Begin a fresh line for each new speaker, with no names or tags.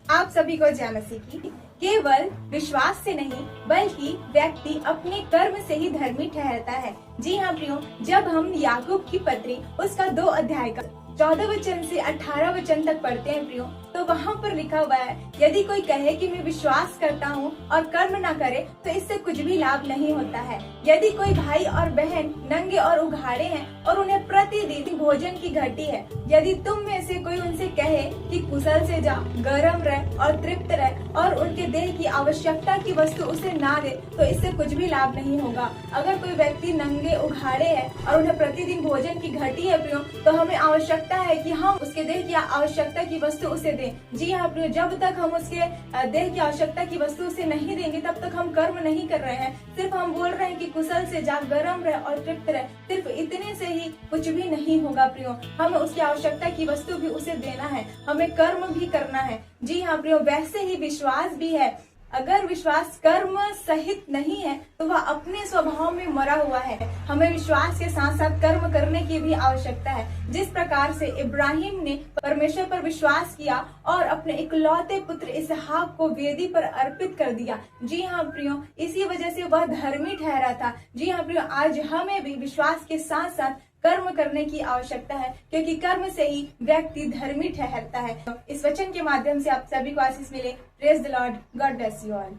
आप सभी को जय मसीह की। केवल विश्वास से नहीं बल्कि व्यक्ति अपने कर्म से ही धर्मी ठहरता है। जी हाँ प्रियो, जब हम याकूब की पत्री उसका 2 अध्याय का 14 वचन से 18 वचन तक पढ़ते हैं प्रियो, तो वहाँ पर लिखा हुआ है, यदि कोई कहे कि मैं विश्वास करता हूँ और कर्म न करे तो इससे कुछ भी लाभ नहीं होता है। यदि कोई भाई और बहन नंगे और उघाड़े हैं और उन्हें प्रतिदिन भोजन की घटी है, यदि तुम में से कोई उनसे कहे कि कुशल से जा, गर्म रह और तृप्त रह और उनके देह की आवश्यकता की वस्तु उसे ना दे, तो इससे कुछ भी लाभ नहीं होगा। अगर कोई व्यक्ति नंगे उघाड़े है और उन्हें प्रतिदिन भोजन की घटी है प्रियो, तो हमें आवश्यकता है कि हम उसके देह की आवश्यकता की वस्तु उसे दें। जी हाँ प्रियो, जब तक हम उसके देह की आवश्यकता की वस्तु उसे नहीं देंगे तब तक हम कर्म नहीं कर रहे हैं। सिर्फ हम बोल रहे हैं कि कुशल से जा, गर्म रह और तृप्त रह, सिर्फ इतने से ही कुछ भी नहीं होगा प्रियो। हमें उसकी आवश्यकता की वस्तु भी उसे देना है, हमें कर्म भी करना है। जी हाँ प्रियो, वैसे ही विश्वास भी है। अगर विश्वास कर्म सहित नहीं है तो वह अपने स्वभाव में मरा हुआ है। हमें विश्वास के साथ साथ कर्म करने की भी आवश्यकता है। जिस प्रकार से इब्राहिम ने परमेश्वर पर विश्वास किया और अपने इकलौते पुत्र इसहाक को वेदी पर अर्पित कर दिया। जी हाँ प्रियो, इसी वजह से वह धर्मी ठहरा था। जी हाँ प्रियो, आज हमें भी विश्वास के साथ साथ कर्म करने की आवश्यकता है, क्योंकि कर्म से ही व्यक्ति धर्मी ठहरता है। इस वचन के माध्यम से आप सभी को आशीष मिले। Praise the Lord, God bless you all.